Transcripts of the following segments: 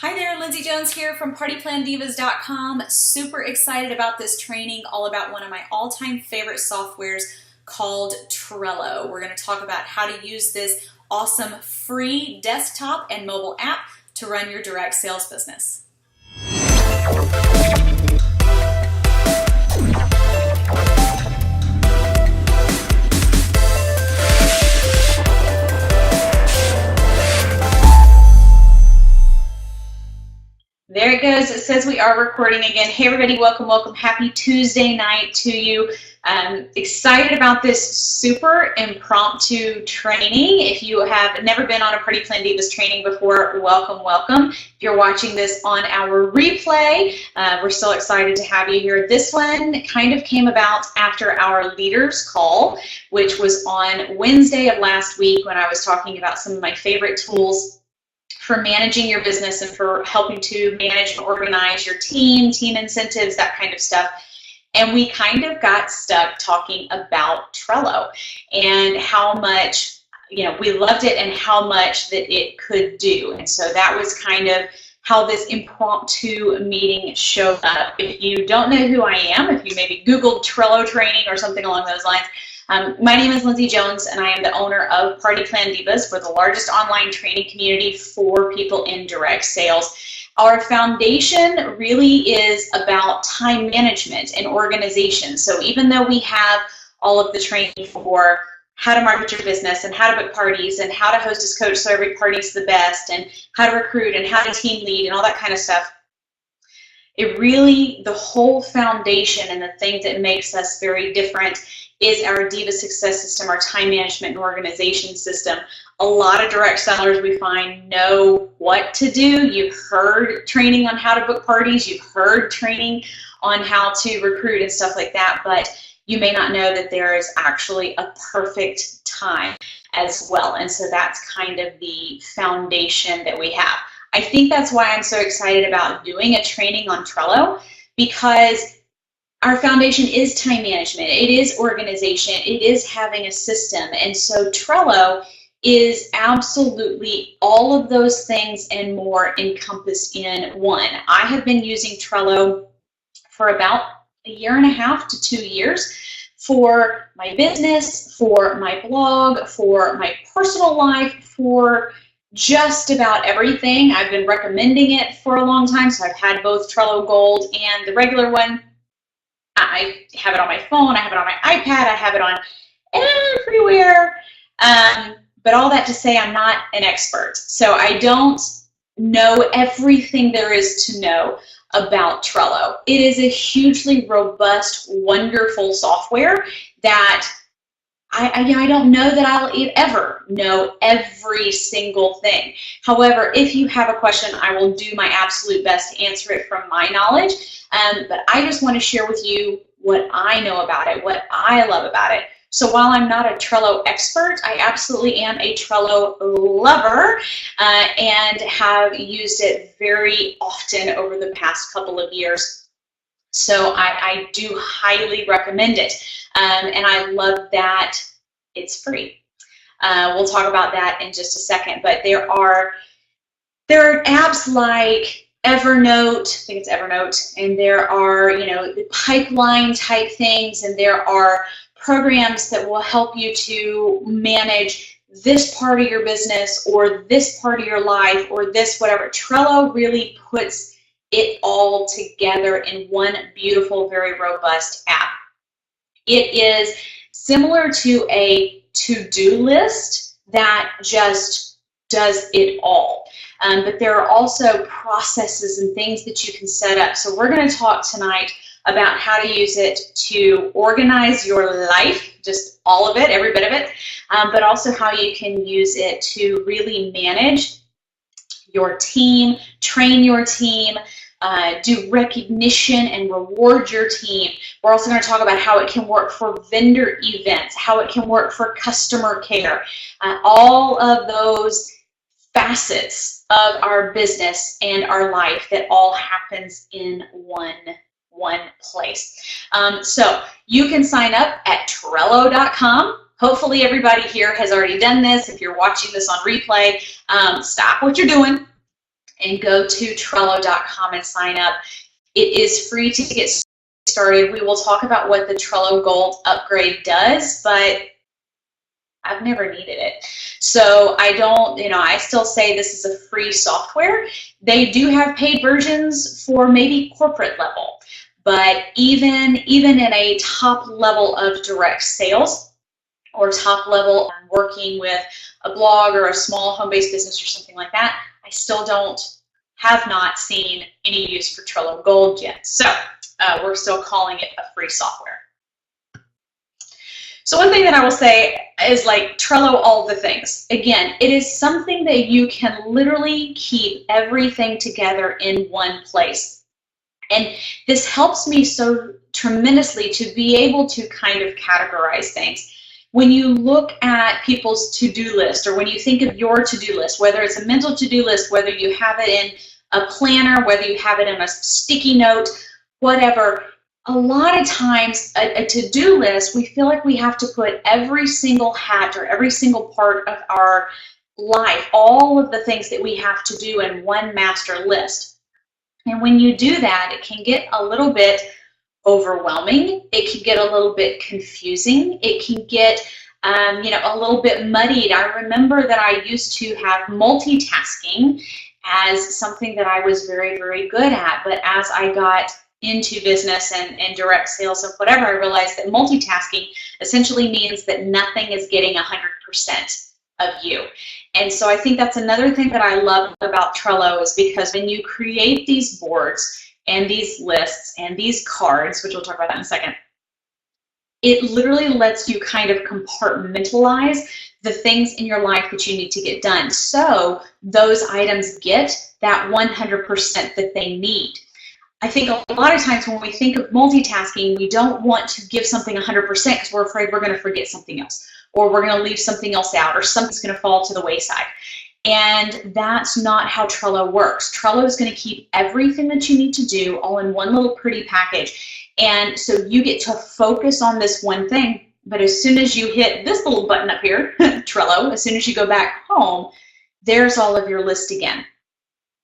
Hi there, Lindsay Jones here from PartyPlanDivas.com. Super excited about this training, all about one of my all-time favorite softwares called Trello. We're going to talk about how to use this awesome free desktop and mobile app to run your direct sales business. There it goes. It says we are recording again. Hey everybody, welcome. Happy Tuesday night to you. Excited about this super impromptu training. If you have never been on a Party Plan Divas training before, welcome. If you're watching this on our replay, we're so excited to have you here. This one kind of came about after our leaders call, which was on Wednesday of last week when I was talking about some of my favorite tools for managing your business and for helping to manage and organize your team incentives, that kind of stuff. And we kind of got stuck talking about Trello and how much, we loved it and how much that it could do. And so that was kind of how this impromptu meeting showed up. If you don't know who I am, if you maybe Googled Trello training or something along those lines, my name is Lindsay Jones, and I am the owner of Party Plan Divas. We're the largest online training community for people in direct sales. Our foundation really is about time management and organization. So even though we have all of the training for how to market your business and how to book parties and how to hostess coach so every party's the best and how to recruit and how to team lead and all that kind of stuff, it really, the whole foundation and the thing that makes us very different is our Diva Success System, our time management and organization system. A lot of direct sellers we find know what to do. You've heard training on how to book parties, you've heard training on how to recruit and stuff like that, but you may not know that there is actually a perfect time as well. And so that's kind of the foundation that we have. I think that's why I'm so excited about doing a training on Trello, because our foundation is time management, it is organization, it is having a system. And so Trello is absolutely all of those things and more encompassed in one. I have been using Trello for about 1.5 to 2 years for my business, for my blog, for my personal life, for just about everything. I've been recommending it for a long time, so I've had both Trello Gold and the regular one. I have it on my phone, I have it on my iPad, I have it on everywhere. But all that to say, I'm not an expert. So I don't know everything there is to know about Trello. It is a hugely robust, wonderful software that I don't know that I'll ever know every single thing. However, if you have a question, I will do my absolute best to answer it from my knowledge. But I just want to share with you what I know about it, what I love about it. So while I'm not a Trello expert, I absolutely am a Trello lover and have used it very often over the past couple of years. So I do highly recommend it. And I love that it's free. We'll talk about that in just a second. But there are apps like Evernote, I think it's Evernote, and there are the pipeline type things, and there are programs that will help you to manage this part of your business or this part of your life or this whatever. Trello really puts it all together in one beautiful, very robust app. It is similar to a to-do list that just does it all. But there are also processes and things that you can set up. So we're going to talk tonight about how to use it to organize your life, just all of it, every bit of it, but also how you can use it to really manage your team, train your team, do recognition and reward your team. We're also going to talk about how it can work for vendor events, how it can work for customer care, all of those facets of our business and our life that all happens in one place. So you can sign up at Trello.com. Hopefully everybody here has already done this. If you're watching this on replay, stop what you're doing. and go to Trello.com and sign up. It is free to get started. We will talk about what the Trello Gold upgrade does, but I've never needed it. So I don't, I still say this is a free software. They do have paid versions for maybe corporate level, but even in a top level of direct sales or top level working with a blog or a small home-based business or something like that, I still have not seen any use for Trello Gold yet. So we're still calling it a free software. So one thing that I will say is like Trello all the things. Again, it is something that you can literally keep everything together in one place. And this helps me so tremendously to be able to kind of categorize things. When you look at people's to-do list, or when you think of your to-do list, whether it's a mental to-do list, whether you have it in a planner, whether you have it in a sticky note, whatever, a lot of times a to-do list, we feel like we have to put every single hat or every single part of our life, all of the things that we have to do in one master list. And when you do that, it can get a little bit overwhelming. It can get a little bit confusing. It can get a little bit muddied. I remember that I used to have multitasking as something that I was very, very good at. But as I got into business and direct sales and whatever, I realized that multitasking essentially means that nothing is getting 100% of you. And so I think that's another thing that I love about Trello, is because when you create these boards and these lists and these cards, which we'll talk about that in a second, it literally lets you kind of compartmentalize the things in your life that you need to get done. So those items get that 100% that they need. I think a lot of times when we think of multitasking, we don't want to give something 100% because we're afraid we're going to forget something else, or we're going to leave something else out, or something's going to fall to the wayside. And that's not how Trello works. Trello is going to keep everything that you need to do all in one little pretty package. And so you get to focus on this one thing. But as soon as you hit this little button up here, Trello, as soon as you go back home, there's all of your list again.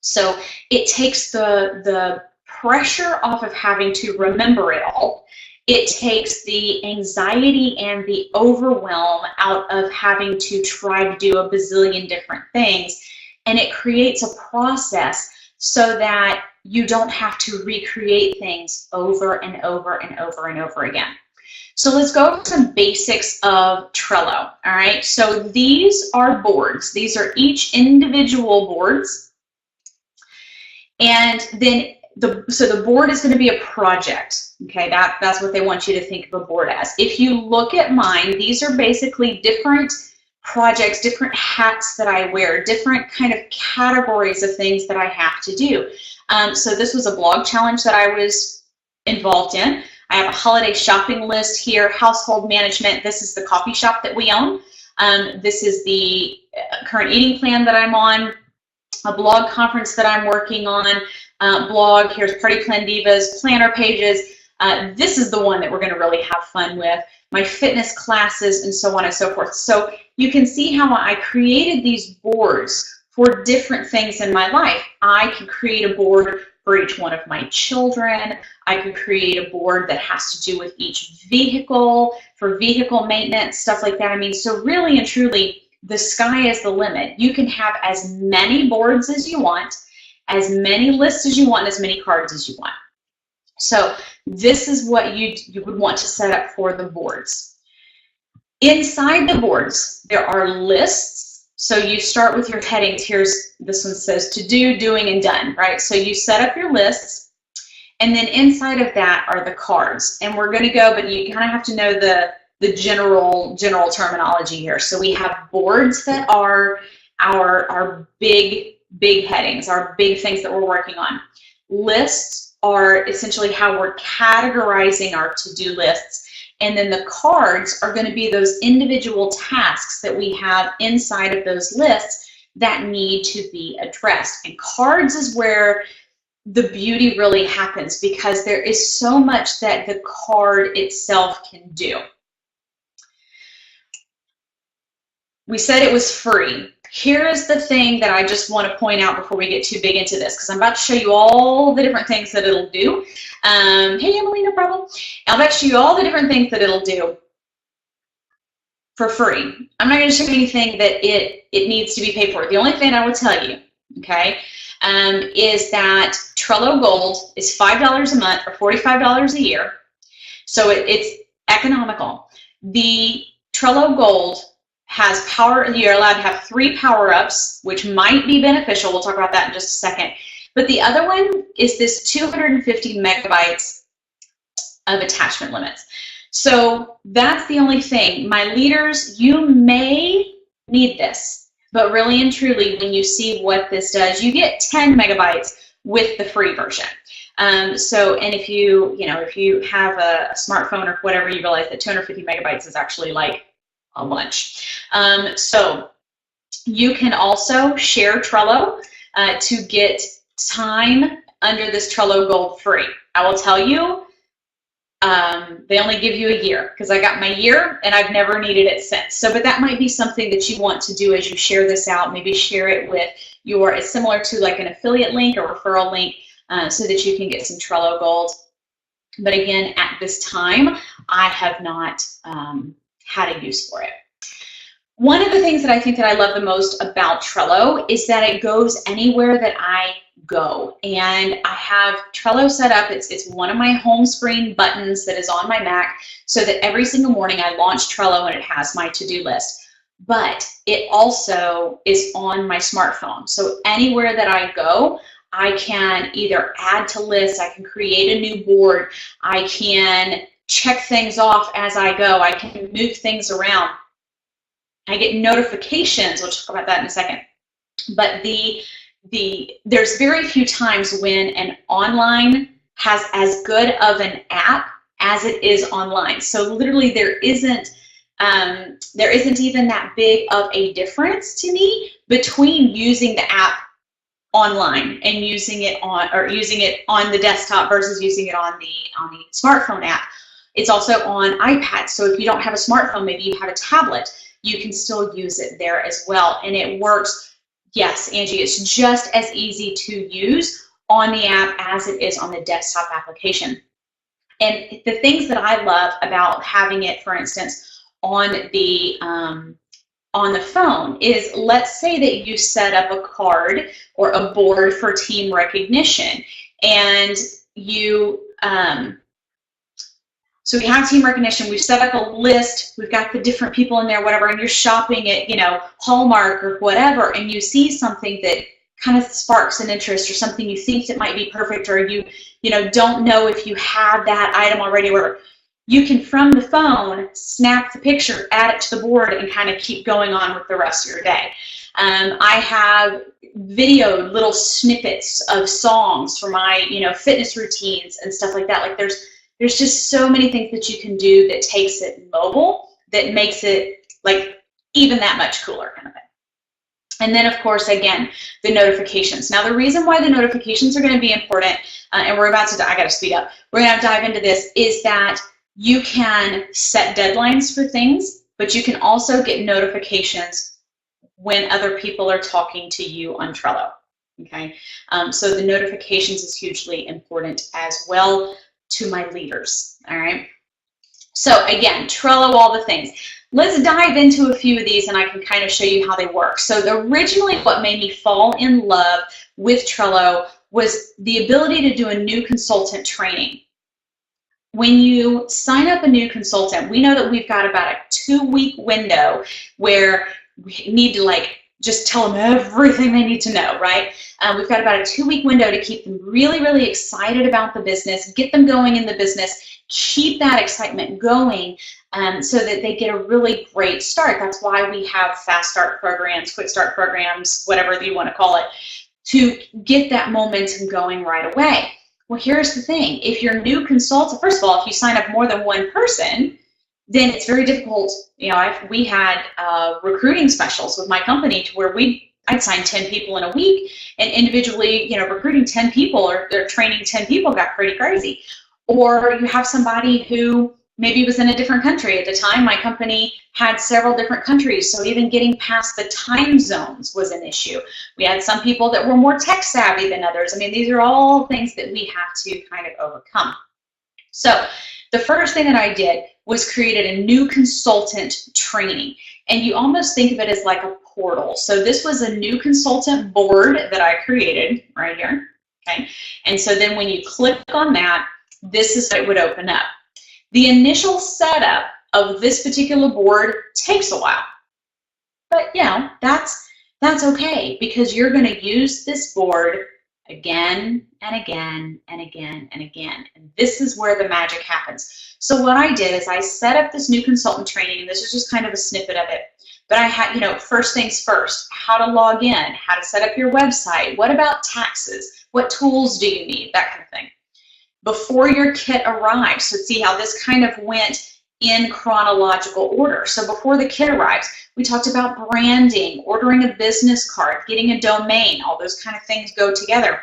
So it takes the pressure off of having to remember it all. It takes the anxiety and the overwhelm out of having to try to do a bazillion different things, and it creates a process so that you don't have to recreate things over and over and over and over again. So let's go over some basics of Trello. All right, so these are boards. These are each individual boards, and then the board is going to be a project. Okay, that's what they want you to think of a board as. If you look at mine, these are basically different projects, different hats that I wear, different kind of categories of things that I have to do. So this was a blog challenge that I was involved in. I have a holiday shopping list here, household management. This is the coffee shop that we own. This is the current eating plan that I'm on, a blog conference that I'm working on, blog. Here's Party Plan Divas, planner pages. This is the one that we're going to really have fun with, my fitness classes, and so on and so forth. So you can see how I created these boards for different things in my life. I can create a board for each one of my children. I can create a board that has to do with each vehicle, for vehicle maintenance, stuff like that. I mean, so really and truly, the sky is the limit. You can have as many boards as you want, as many lists as you want, as many cards as you want. So this is what you would want to set up for the boards. Inside the boards, there are lists. So you start with your headings. This one says to do, doing, and done, right? So you set up your lists, and then inside of that are the cards. And we're going to go, but you kind of have to know the general terminology here. So we have boards that are our big headings, our big things that we're working on. Lists are essentially how we're categorizing our to-do lists. And then the cards are going to be those individual tasks that we have inside of those lists that need to be addressed. And cards is where the beauty really happens, because there is so much that the card itself can do. We said it was free. Here is the thing that I just want to point out before we get too big into this, because I'm about to show you all the different things that it'll do. Hey, Emily, no problem. I'm about to show you all the different things that it'll do for free. I'm not going to show you anything that it needs to be paid for. The only thing I will tell you, okay, is that Trello Gold is $5 a month or $45 a year. So it's economical. The Trello Gold has you're allowed to have 3 power-ups, which might be beneficial. We'll talk about that in just a second. But the other one is this 250 megabytes of attachment limits. So that's the only thing. My leaders, you may need this, but really and truly, when you see what this does, you get 10 megabytes with the free version. And if you have a smartphone or whatever, you realize that 250 megabytes is actually like a bunch. So you can also share Trello to get time under this Trello Gold free. I will tell you, they only give you a year, because I got my year and I've never needed it since. So, but that might be something that you want to do as you share this out. Maybe share it with it's similar to like an affiliate link or referral link, so that you can get some Trello Gold. But again, at this time, I have not had a use for it. One of the things that I think that I love the most about Trello is that it goes anywhere that I go. And I have Trello set up. It's one of my home screen buttons that is on my Mac, so that every single morning I launch Trello and it has my to-do list. But it also is on my smartphone. So anywhere that I go, I can either add to lists, I can create a new board, I can check things off as I go, I can move things around. I get notifications, we'll talk about that in a second. But there's very few times when an online has as good of an app as it is online. So literally there isn't even that big of a difference to me between using the app online and using it on the desktop versus using it on the smartphone app. It's also on iPad. So if you don't have a smartphone, maybe you have a tablet, you can still use it there as well. And it works, yes, Angie, it's just as easy to use on the app as it is on the desktop application. And the things that I love about having it, for instance, on the phone is, let's say that you set up a card or a board for team recognition, and so we have team recognition, we've set up a list, we've got the different people in there, whatever, and you're shopping at, Hallmark or whatever, and you see something that kind of sparks an interest or something you think that might be perfect, or you don't know if you have that item already, or you can, from the phone, snap the picture, add it to the board, and kind of keep going on with the rest of your day. I have video little snippets of songs for my, fitness routines and stuff like that. Like there's just so many things that you can do that takes it mobile, that makes it like even that much cooler kind of thing. And then, of course, again, the notifications. Now, the reason why the notifications are going to be important, and we're about to, I got to speed up, we're going to dive into this, is that you can set deadlines for things, but you can also get notifications when other people are talking to you on Trello, okay? So the notifications is hugely important as well to my leaders, all right? So again, Trello, all the things. Let's dive into a few of these and I can kind of show you how they work. So originally what made me fall in love with Trello was the ability to do a new consultant training. When you sign up a new consultant, we know that we've got about a 2-week window where we need to just tell them everything they need to know, right? We've got about a 2-week window to keep them really, really excited about the business, get them going in the business, keep that excitement going so that they get a really great start. That's why we have fast start programs, quick start programs, whatever you want to call it, to get that momentum going right away. Well, here's the thing. If you're a new consultant, first of all, if you sign up more than one person, then it's very difficult. We had recruiting specials with my company to where I'd sign 10 people in a week, and individually, recruiting 10 people or training 10 people got pretty crazy. Or you have somebody who maybe was in a different country. At the time, my company had several different countries, so even getting past the time zones was an issue. We had some people that were more tech savvy than others. I mean, these are all things that we have to kind of overcome. So the first thing that I did was created a new consultant training. And you almost think of it as like a portal. So this was a new consultant board that I created right here. Okay. And so then when you click on that, this is what it would open up. The initial setup of this particular board takes a while. But you know, that's okay, because you're going to use this board again and again and again and again. And this is where the magic happens. So what I did is I set up this new consultant training, and this is just kind of a snippet of it. But I had, you know, first things first, how to log in, how to set up your website, what about taxes, what tools do you need, that kind of thing. Before your kit arrives, so see how this kind of went in chronological order. So before the kit arrives, we talked about branding, ordering a business card, getting a domain, all those kind of things go together.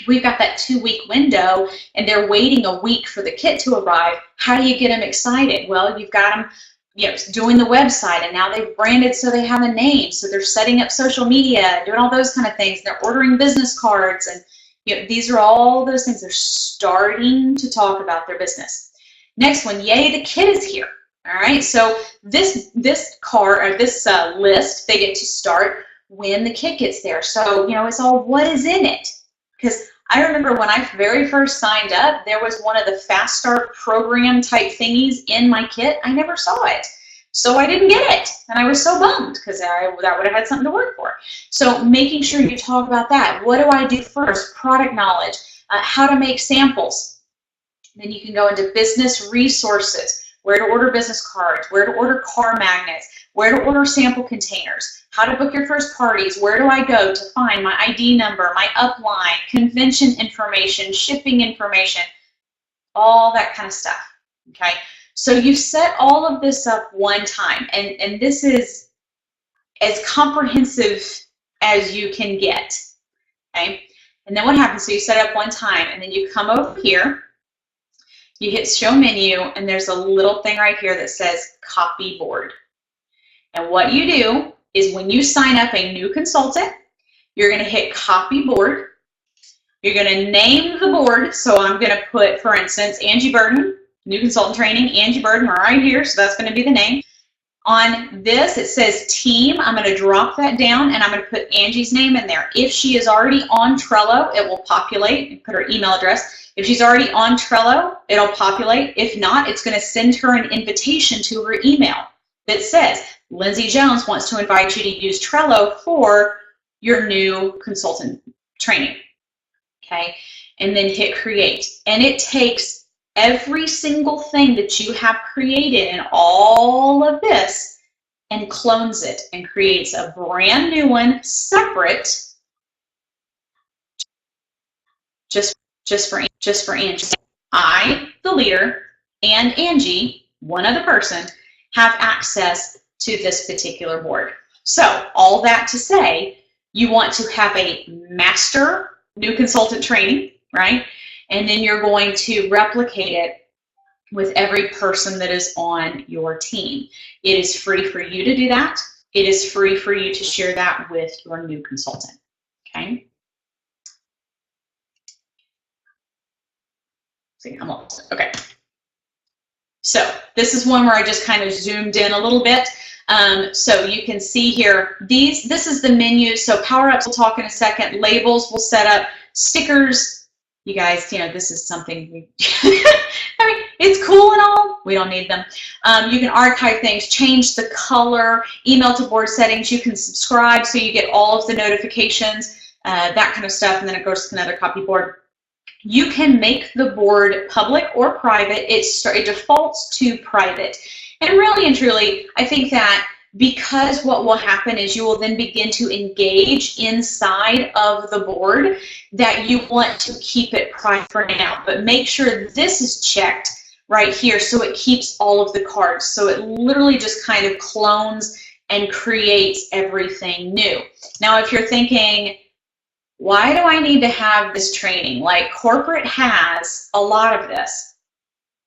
We've got that 2-week window, and they're waiting a week for the kit to arrive. How do you get them excited? Well, you've got them, you know, doing the website, and now they've branded so they have a name. So they're setting up social media, doing all those kind of things. They're ordering business cards, and you know, these are all those things. They're starting to talk about their business. Next one, yay, the kit is here. All right, so this card or this list, they get to start when the kit gets there. So you know, it's all what is in it. Because I remember when I very first signed up, there was one of the fast start program type thingies in my kit. I never saw it. So I didn't get it, and I was so bummed because that would have had something to work for. So making sure you talk about that. What do I do first? Product knowledge, how to make samples. Then you can go into business resources, where to order business cards, where to order car magnets, where to order sample containers, how to book your first parties, where do I go to find my ID number, my upline, convention information, shipping information, all that kind of stuff, okay? So you set all of this up one time, and this is as comprehensive as you can get, okay? And then what happens, so you set it up one time, and then you come over here, you hit show menu, and there's a little thing right here that says copy board. And what you do is when you sign up a new consultant, you're going to hit copy board. You're going to name the board. So I'm going to put, for instance, Angie Burden, new consultant training, Angie Burden right here. So that's going to be the name. On this, it says team. I'm going to drop that down, and I'm going to put Angie's name in there. If she is already on Trello, it will populate. Put her email address. If she's already on Trello, it'll populate. If not, it's going to send her an invitation to her email that says, Lindsay Jones wants to invite you to use Trello for your new consultant training, okay? And then hit create. And it takes every single thing that you have created in all of this and clones it and creates a brand new one separate just for Angie. I, the leader, and Angie, one other person, have access to this particular board. So all that to say, you want to have a master new consultant training, right? And then you're going to replicate it with every person that is on your team. It is free for you to do that. It is free for you to share that with your new consultant, okay? See, I'm almost, okay. So this is one where I just kind of zoomed in a little bit. So you can see here, this is the menu. So Powerups, we'll talk in a second. Labels, we'll set up. Stickers, you guys, you know, this is something, I mean, it's cool and all. We don't need them. You can archive things, change the color, email to board settings. You can subscribe so you get all of the notifications, that kind of stuff, and then it goes to another copy board. You can make the board public or private. It defaults to private. And really and truly, I think that because what will happen is you will then begin to engage inside of the board, that you want to keep it private for now. But make sure this is checked right here so it keeps all of the cards. So it literally just kind of clones and creates everything new. Now, if you're thinking, why do I need to have this training? Like corporate has a lot of this.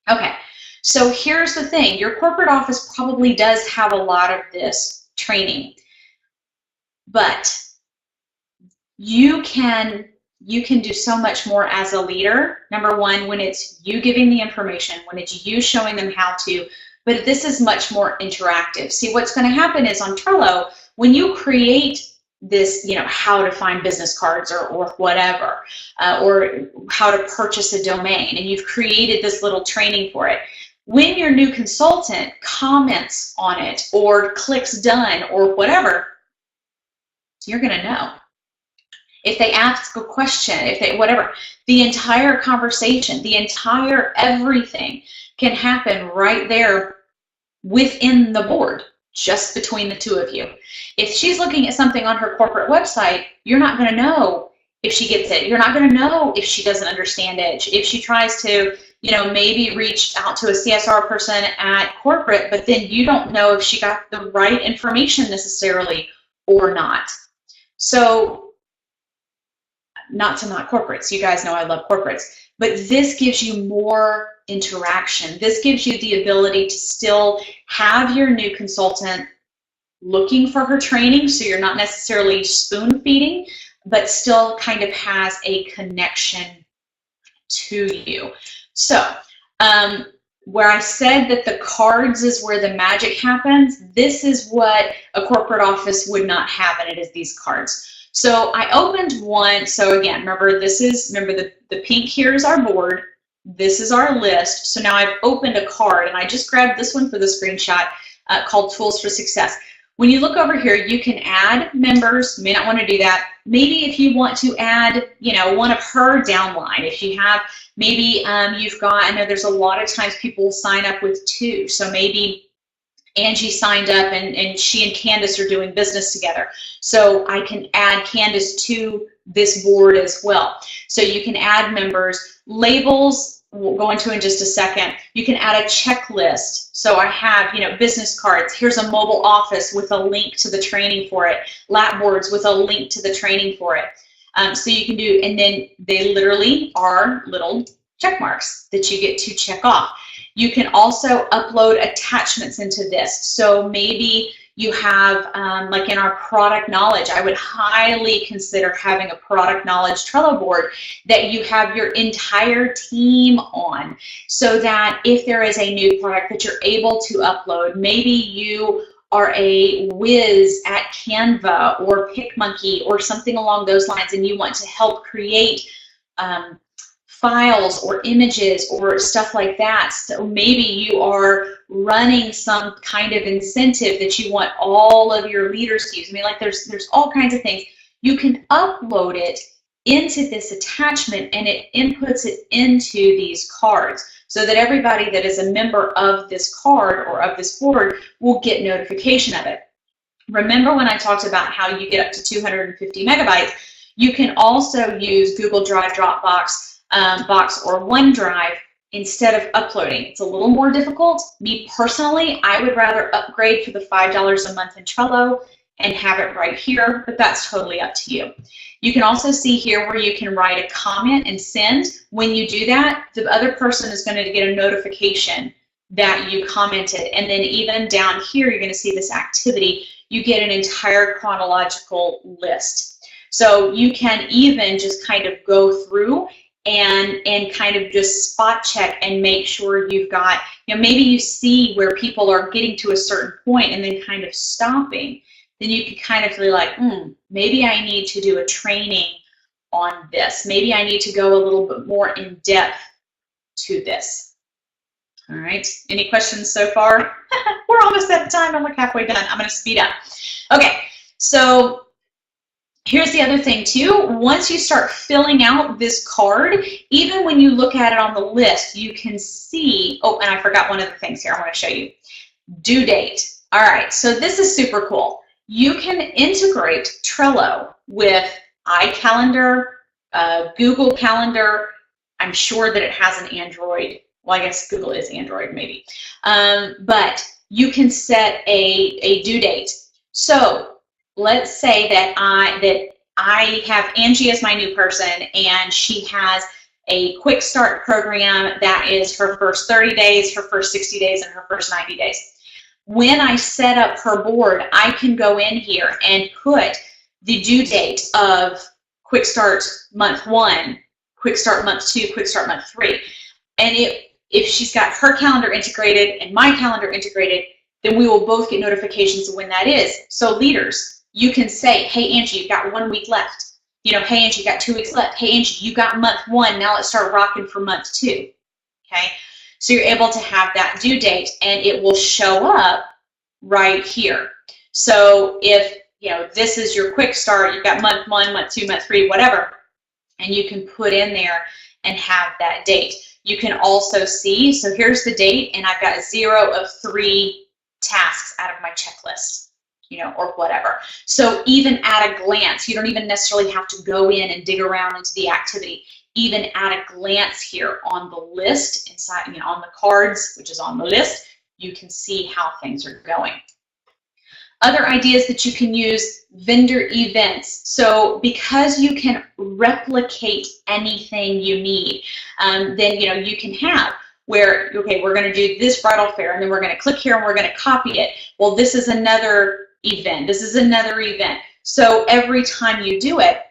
Okay, So here's the thing, your corporate office probably does have a lot of this training, but you can do so much more as a leader. Number one, when it's you giving the information, when it's you showing them how to, but this is much more interactive. See, what's going to happen is on Trello, when you create this, how to find business cards or whatever, or how to purchase a domain, and you've created this little training for it, when your new consultant comments on it or clicks done or whatever, you're going to know. If they ask a question, if they whatever, the entire conversation, the entire everything can happen right there within the board, just between the two of you. If she's looking at something on her corporate website, you're not going to know if she gets it. You're not going to know if she doesn't understand it. If she tries to, maybe reach out to a CSR person at corporate, but then you don't know if she got the right information necessarily or not. So, not to knock corporates. You guys know I love corporates. But this gives you more interaction. This gives you the ability to still have your new consultant looking for her training, so you're not necessarily spoon feeding, but still kind of has a connection to you. So, where I said that the cards is where the magic happens, this is what a corporate office would not have, and it is these cards. So I opened one. So again, remember the pink here is our board. This is our list. So now I've opened a card, and I just grabbed this one for the screenshot called Tools for Success. When you look over here, you can add members. You may not want to do that. Maybe if you want to add, one of her downline. If you have, maybe you've got, I know there's a lot of times people sign up with two. So maybe Angie signed up and she and Candace are doing business together. So I can add Candace to this board as well. So you can add members. Labels, we'll go into in just a second. You can add a checklist. So I have, business cards. Here's a mobile office with a link to the training for it. Lap boards with a link to the training for it. So you can do, and then they literally are little check marks that you get to check off. You can also upload attachments into this. So maybe you have, like in our product knowledge, I would highly consider having a product knowledge Trello board that you have your entire team on, so that if there is a new product that you're able to upload, maybe you are a whiz at Canva or PicMonkey or something along those lines, and you want to help create files or images or stuff like that. So maybe you are running some kind of incentive that you want all of your leaders to use. I mean, like there's all kinds of things. You can upload it into this attachment, and it inputs it into these cards, so that everybody that is a member of this card or of this board will get notification of it. Remember when I talked about how you get up to 250 megabytes, you can also use Google Drive, Dropbox, Box, or OneDrive instead of uploading. It's a little more difficult. Me personally, I would rather upgrade for the $5 a month in Trello and have it right here, but that's totally up to you. You can also see here where you can write a comment and send. When you do that, the other person is going to get a notification that you commented, and then even down here, you're going to see this activity. You get an entire chronological list. So you can even just kind of go through and kind of just spot check and make sure you've got, maybe you see where people are getting to a certain point and then kind of stopping. Then you can kind of feel like, maybe I need to do a training on this. Maybe I need to go a little bit more in depth to this. All right, any questions so far? We're almost at time. I'm like halfway done. I'm going to speed up. Okay, so here's the other thing too. Once you start filling out this card, even when you look at it on the list, you can see, oh, and I forgot one of the things here I want to show you. Due date. All right, so this is super cool. You can integrate Trello with iCalendar, Google Calendar. I'm sure that it has an Android. Well, I guess Google is Android maybe. But you can set a due date. So let's say that I have Angie as my new person, and she has a quick start program that is her first 30 days, her first 60 days, and her first 90 days. When I set up her board, I can go in here and put the due date of quick start month 1, quick start month 2, quick start month 3. And if she's got her calendar integrated and my calendar integrated, then we will both get notifications of when that is. So leaders, you can say, hey, Angie, you've got 1 week left. You know, hey, Angie, you got 2 weeks left. Hey, Angie, you got month 1. Now let's start rocking for month 2. Okay? So you're able to have that due date, and it will show up right here. So if, you know, this is your quick start, you've got month 1, month 2, month 3, whatever, and you can put in there and have that date. You can also see, so here's the date, and I've got 0 of 3 tasks out of my checklist, you know, or whatever. So even at a glance, you don't even necessarily have to go in and dig around into the activity. Even at a glance here on the list, inside, you know, on the cards, which is on the list, you can see how things are going. Other ideas that you can use, vendor events. So because you can replicate anything you need, then, you know, you can have where, okay, we're going to do this bridal fair, and then we're going to click here and we're going to copy it. Well, this is another event. This is another event. So every time you do it,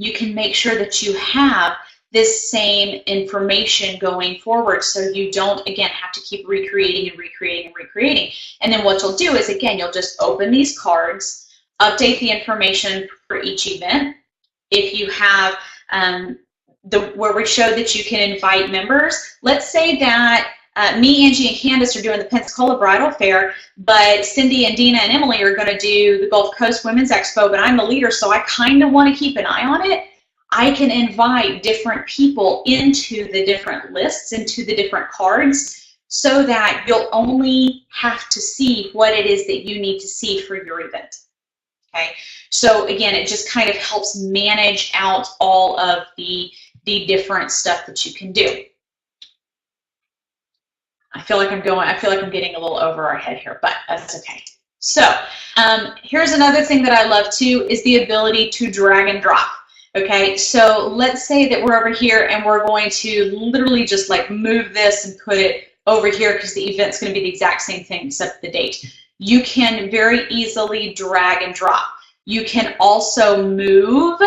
you can make sure that you have this same information going forward, so you don't, again, have to keep recreating and recreating and recreating. And then what you'll do is, again, you'll just open these cards, update the information for each event. If you have where we showed that you can invite members, let's say that me, Angie, and Candace are doing the Pensacola Bridal Fair, but Cindy and Dina and Emily are going to do the Gulf Coast Women's Expo, but I'm the leader, so I kind of want to keep an eye on it. I can invite different people into the different lists, into the different cards, so that you'll only have to see what it is that you need to see for your event. Okay, so again, it just kind of helps manage out all of the different stuff that you can do. I feel like I'm getting a little over our head here, but that's okay. So here's another thing that I love too, is the ability to drag and drop. Okay, so let's say that we're over here and we're going to literally just like move this and put it over here because the event's going to be the exact same thing except the date. You can very easily drag and drop. You can also move,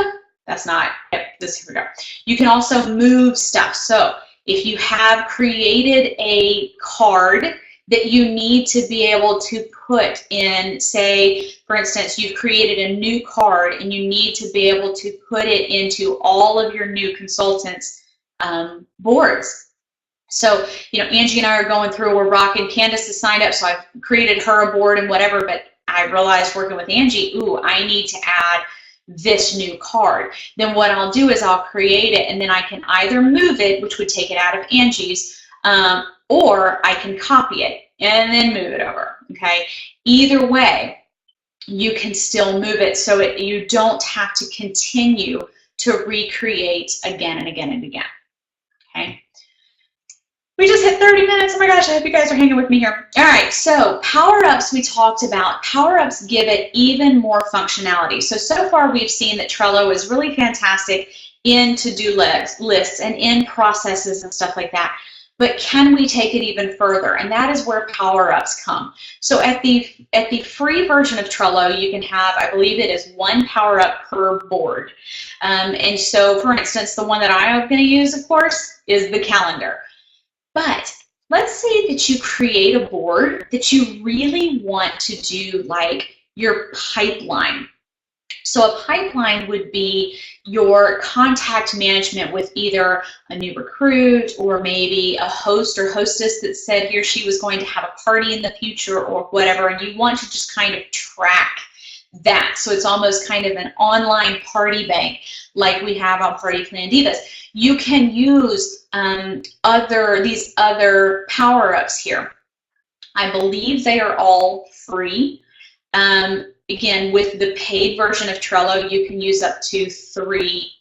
that's not, yep, this, here we go. You can also move stuff. So if you have created a card that you need to be able to put in, say, for instance, you've created a new card and you need to be able to put it into all of your new consultants' boards. So, you know, Angie and I are going through, we're rocking. Candace is signed up, so I've created her a board and whatever, but I realized working with Angie, ooh, I need to add this new card. Then what I'll do is I'll create it, and then I can either move it, which would take it out of Angie's, or I can copy it and then move it over, okay? Either way, you can still move it so you don't have to continue to recreate again and again and again, okay? We just hit 30 minutes. Oh my gosh, I hope you guys are hanging with me here. All right, so Power-Ups we talked about. Power-Ups give it even more functionality. So far we've seen that Trello is really fantastic in to-do lists and in processes and stuff like that. But can we take it even further? And that is where Power-Ups come. So at the free version of Trello, you can have, I believe it is 1 Power-Up per board. And so, for instance, the one that I'm going to use, of course, is the calendar. But let's say that you create a board that you really want to do like your pipeline. So a pipeline would be your contact management with either a new recruit or maybe a host or hostess that said he or she was going to have a party in the future or whatever, and you want to just kind of track that. So it's almost kind of an online party bank like we have on Party Plan Divas. You can use these other Power-Ups here. I believe they are all free. Again, with the paid version of Trello, you can use up to 3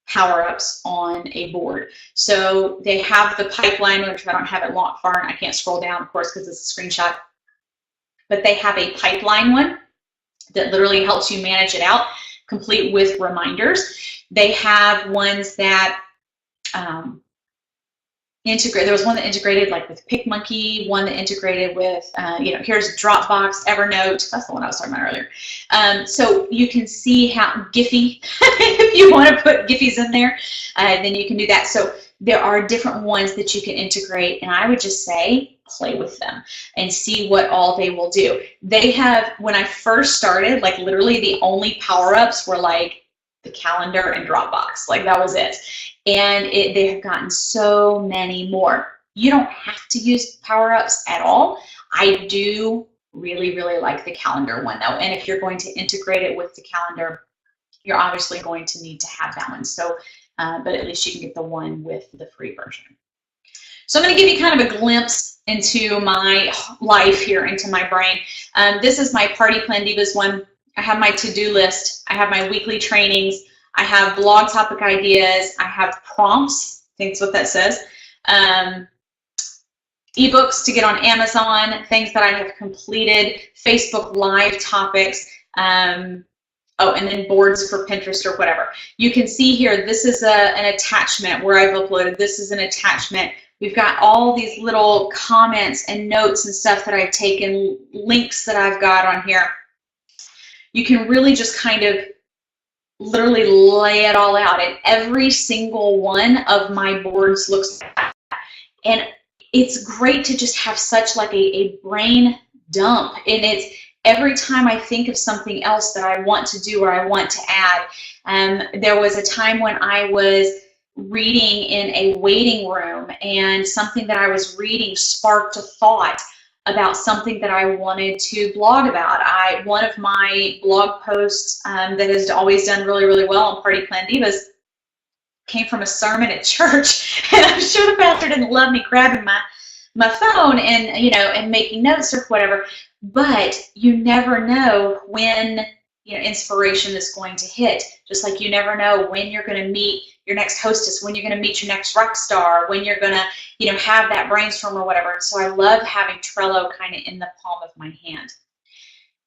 Power-Ups on a board. So they have the pipeline, which I don't have it locked far, and I can't scroll down, of course, because it's a screenshot. But they have a pipeline one that literally helps you manage it out, complete with reminders. They have ones that integrate. There was one that integrated like with PicMonkey, one that integrated with, here's Dropbox, Evernote. That's the one I was talking about earlier. So you can see how Giphy, if you want to put Giphies in there, then you can do that. So there are different ones that you can integrate, and I would just say play with them and see what all they will do. They have, when I first started, like literally the only power-ups were like the calendar and Dropbox. Like that was it. And they have gotten so many more. You don't have to use Powerups at all. I do really, really like the calendar one though. And if you're going to integrate it with the calendar, you're obviously going to need to have that one. So, but at least you can get the one with the free version. So I'm going to give you kind of a glimpse into my life here, into my brain. This is my Party Plan Divas one. I have my to-do list. I have my weekly trainings. I have blog topic ideas. I have prompts. I think that's what that says. Ebooks to get on Amazon, things that I have completed, Facebook Live topics, and then boards for Pinterest or whatever. You can see here, this is an attachment where I've uploaded. This is an attachment. We've got all these little comments and notes and stuff that I've taken, links that I've got on here. You can really just kind of literally lay it all out, and every single one of my boards looks like that. And it's great to just have such like a brain dump, and it's every time I think of something else that I want to do or I want to add. There was a time when I was reading in a waiting room, and something that I was reading sparked a thought about something that I wanted to blog about. One of my blog posts that has always done really, really well on Party Plan Divas came from a sermon at church, and I'm sure the pastor didn't love me grabbing my phone and and making notes or whatever. But you never know when inspiration is going to hit. Just like you never know when you're going to meet your next hostess, when you're going to meet your next rock star, when you're going to, have that brainstorm or whatever. And so I love having Trello kind of in the palm of my hand.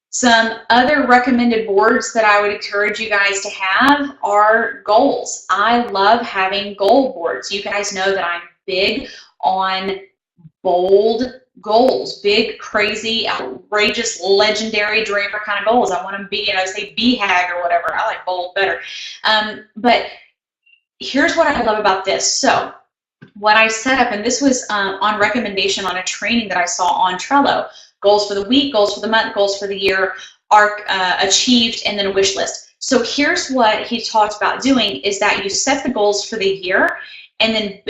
Some other recommended boards that I would encourage you guys to have are goals. I love having goal boards. You guys know that I'm big on bold goals, big, crazy, outrageous, legendary, dreamer kind of goals. I want to be, say BHAG or whatever. I like bold better. But here's what I love about this. So what I set up, and this was on recommendation on a training that I saw on Trello, goals for the week, goals for the month, goals for the year, are achieved, and then a wish list. So here's what he talked about doing, is that you set the goals for the year, and then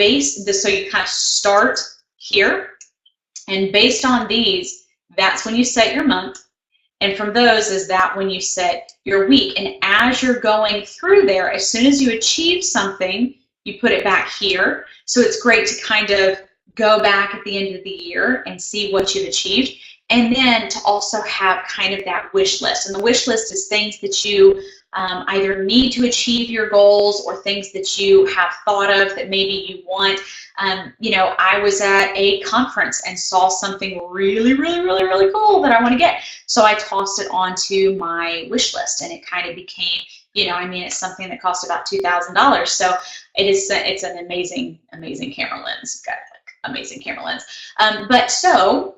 so you kind of start here, and based on these, that's when you set your month. And from those is that when you set your week. And as you're going through there, as soon as you achieve something, you put it back here. So it's great to kind of go back at the end of the year and see what you've achieved. And then to also have kind of that wish list. And the wish list is things that you either need to achieve your goals, or things that you have thought of that maybe you want. I was at a conference and saw something really, really, really, really cool that I want to get. So I tossed it onto my wish list, and it kind of became, it's something that cost about $2,000. So it's an amazing, amazing camera lens. It's got like amazing camera lens. But so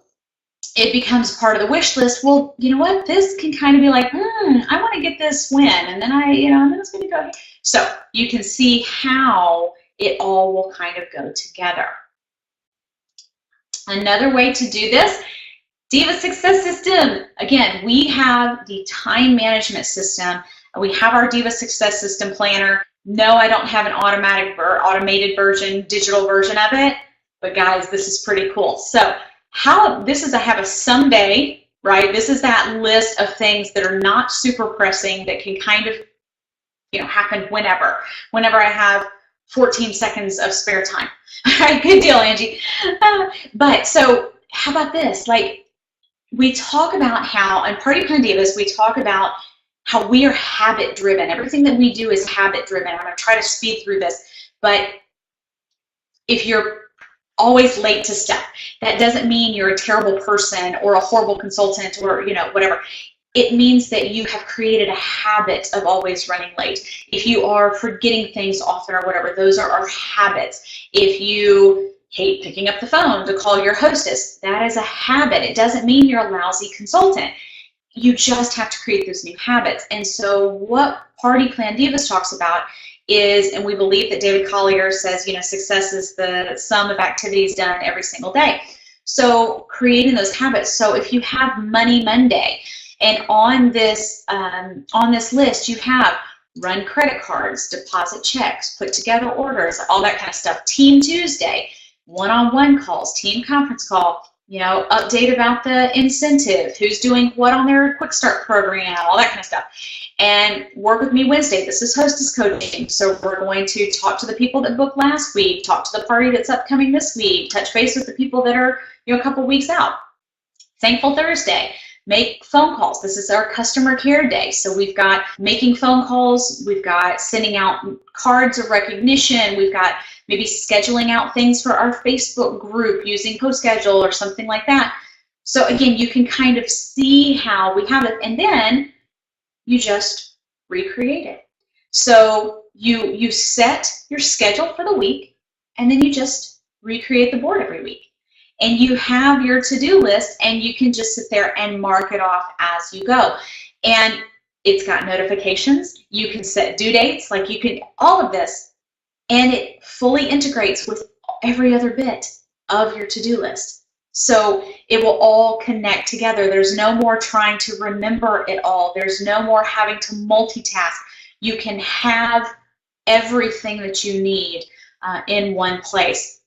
it becomes part of the wish list. Well, you know what? This can kind of be like, I want to get this when, and then and then it's going to go. So you can see how it all will kind of go together. Another way to do this, Diva Success System. Again, we have the time management system. We have our Diva Success System planner. No, I don't have an automated version, digital version of it, but guys, this is pretty cool. So I have a someday, right? This is that list of things that are not super pressing, that can kind of, happen whenever I have 14 seconds of spare time. All right, good deal, Angie. But so how about this? Like, we talk about how, in Party Plan Divas, we talk about how we are habit driven. Everything that we do is habit driven. I'm going to try to speed through this, but if you're always late to stuff, that doesn't mean you're a terrible person or a horrible consultant or whatever. it means that you have created a habit of always running late. If you are forgetting things often or whatever, those are our habits. If you hate picking up the phone to call your hostess, that is a habit. It doesn't mean you're a lousy consultant. You just have to create those new habits. And so what Party Plan Divas talks about is, and we believe that David Collier says, success is the sum of activities done every single day. So creating those habits. So if you have Money Monday, and on this list you have run credit cards, deposit checks, put together orders, all that kind of stuff. Team Tuesday, one-on-one calls, team conference call, update about the incentive, who's doing what on their quick start program, all that kind of stuff. And Work With Me Wednesday, this is hostess coaching. So we're going to talk to the people that booked last week, talk to the party that's upcoming this week, touch base with the people that are a couple weeks out. Thankful Thursday, make phone calls. This is our customer care day. So we've got making phone calls, we've got sending out cards of recognition, we've got maybe scheduling out things for our Facebook group using CoSchedule or something like that. So again, you can kind of see how we have it, and then you just recreate it. So you set your schedule for the week, and then you just recreate the board every week. And you have your to-do list, and you can just sit there and mark it off as you go. And it's got notifications. You can set due dates, like you can, all of this, and it fully integrates with every other bit of your to-do list. So it will all connect together. There's no more trying to remember it all. There's no more having to multitask. You can have everything that you need in one place.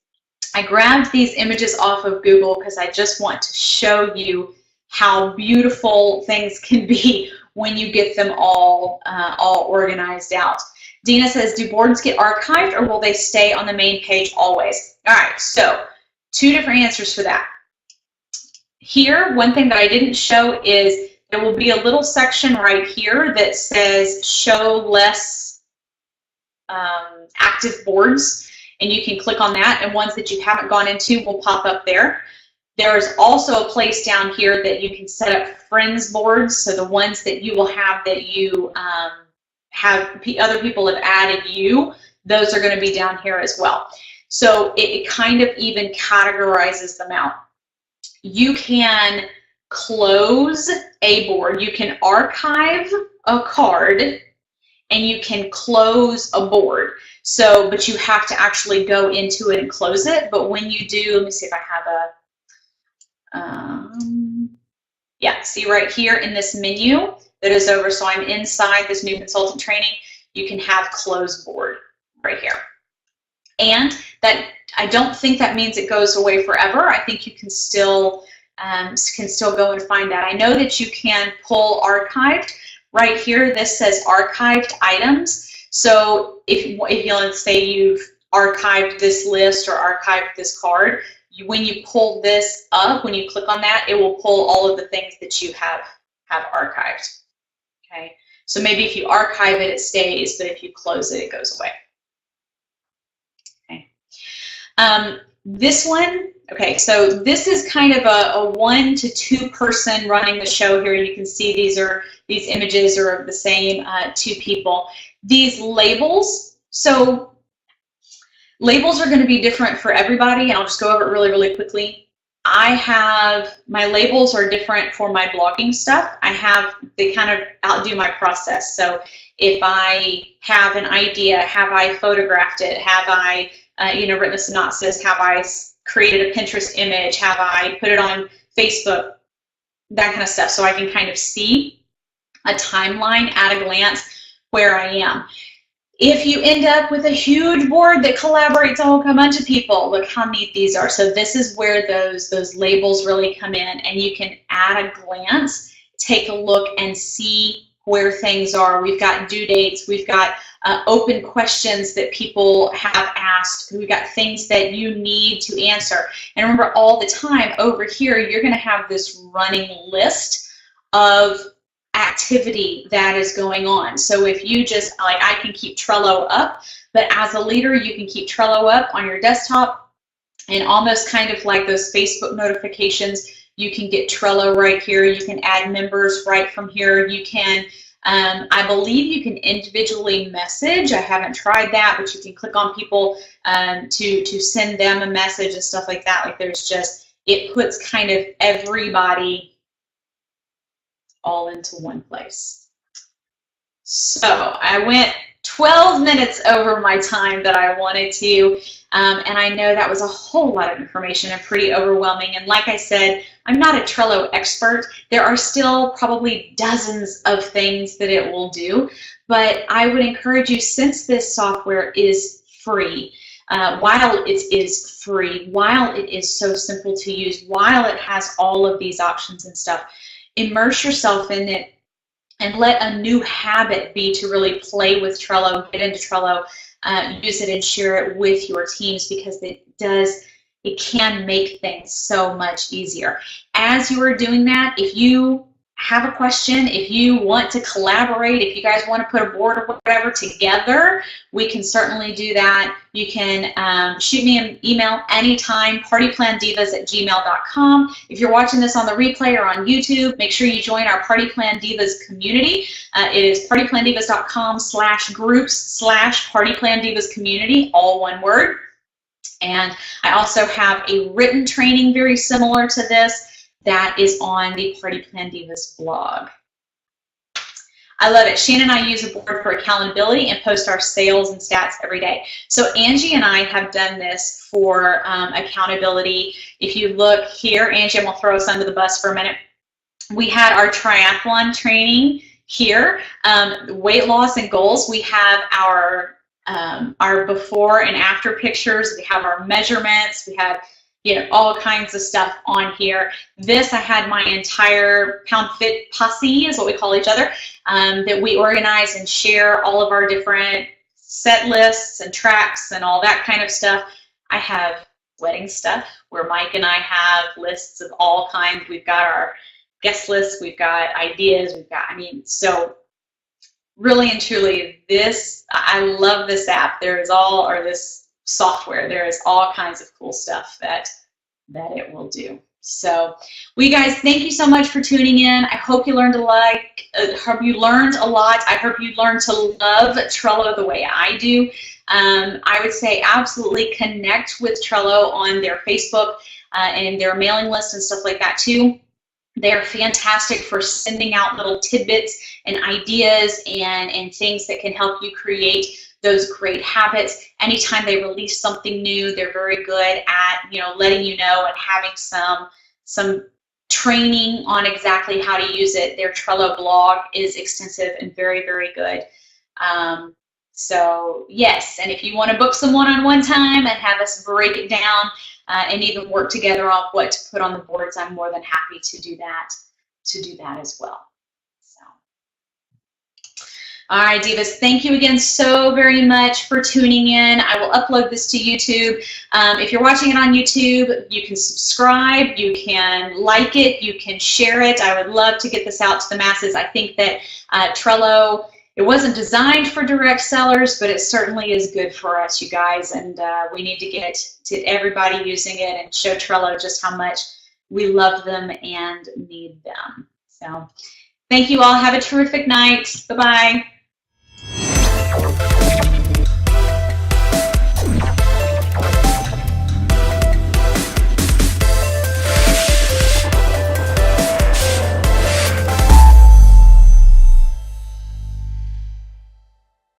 I grabbed these images off of Google because I just want to show you how beautiful things can be when you get them all organized out. Dina says, do boards get archived or will they stay on the main page always? All right, so 2 different answers for that. Here, one thing that I didn't show is there will be a little section right here that says show less active boards. And you can click on that, and ones that you haven't gone into will pop up there. There's also a place down here that you can set up friends boards, so the ones that you will have that you have other people have added you, those are going to be down here as well. So it kind of even categorizes them out. You can close a board, you can archive a card, and you can close a board. So, but you have to actually go into it and close it. But when you do, let me see if I have a, yeah, see right here in this menu that is over, so I'm inside this new consultant training, you can have close board right here. And that, I don't think that means it goes away forever. I think you can still go and find that. I know that you can pull archived. Right here, this says archived items. So if you, let's say you've archived this list or archived this card, when you pull this up, when you click on that, it will pull all of the things that you have archived. Okay, so maybe if you archive it, it stays, but if you close it, it goes away. Okay. This one, okay, so this is kind of a 1 to 2 person running the show here. You can see these images are of the same 2 people. These labels, so labels are going to be different for everybody, and I'll just go over it really, really quickly. My labels are different for my blogging stuff. They kind of outdo my process. So if I have an idea, have I photographed it? Have I written a synopsis? Have I created a Pinterest image? Have I put it on Facebook? That kind of stuff. So I can kind of see a timeline at a glance where I am. If you end up with a huge board that collaborates a whole bunch of people, look how neat these are. So this is where those labels really come in, and you can at a glance take a look and see where things are. We've got due dates, we've got open questions that people have asked, we've got things that you need to answer. And remember, all the time over here, you're going to have this running list of activity that is going on. So if you just, like, I can keep Trello up, but as a leader, you can keep Trello up on your desktop, and almost kind of like those Facebook notifications, You can get Trello right here. You can add members right from here. You can, I believe you can individually message. I haven't tried that, but you can click on people to send them a message and stuff like that. Like there's just, it puts kind of everybody all into one place. So I went 12 minutes over my time that I wanted to, and I know that was a whole lot of information and pretty overwhelming. And like I said, I'm not a Trello expert. There are still probably dozens of things that it will do, but I would encourage you, since this software is free, while it is free, while it is so simple to use, while it has all of these options and stuff, immerse yourself in it and let a new habit be to really play with Trello, get into Trello, use it and share it with your teams, because it can make things so much easier. As you are doing that, if you have a question, if you want to collaborate, if you guys want to put a board or whatever together, we can certainly do that. You can shoot me an email anytime, partyplandivas@gmail.com. If you're watching this on the replay or on YouTube, make sure you join our Party Plan Divas community. It is partyplandivas.com/groups/Party Plan Divas community, all one word. And I also have a written training very similar to this that is on the Party Plan Divas blog. I love it. Shannon and I use a board for accountability and post our sales and stats every day. So Angie and I have done this for accountability. If you look here, Angie, I'm going to throw us under the bus for a minute. We had our triathlon training here, weight loss and goals. We have our before and after pictures. We have our measurements. We have all kinds of stuff on here. This, I had my entire Pound Fit posse, is what we call each other, that we organize and share all of our different set lists and tracks and all that kind of stuff. I have wedding stuff where Mike and I have lists of all kinds. We've got our guest lists, we've got ideas, so really and truly, I love this app. This software. There is all kinds of cool stuff that it will do. So, you guys, thank you so much for tuning in. I hope you learned a lot. I hope you learned to love Trello the way I do. I would say absolutely connect with Trello on their Facebook and their mailing list and stuff like that too. They're fantastic for sending out little tidbits and ideas and things that can help you create those great habits. Anytime they release something new, they're very good at letting you know and having some training on exactly how to use it. Their Trello blog is extensive and very, very good. So yes, and if you want to book some one-on-one time and have us break it down and even work together on what to put on the boards, I'm more than happy to do that as well. All right, Divas, thank you again so very much for tuning in. I will upload this to YouTube. If you're watching it on YouTube, you can subscribe, you can like it, you can share it. I would love to get this out to the masses. I think that Trello, it wasn't designed for direct sellers, but it certainly is good for us, you guys, and we need to get to everybody using it and show Trello just how much we love them and need them. So thank you all. Have a terrific night. Bye-bye.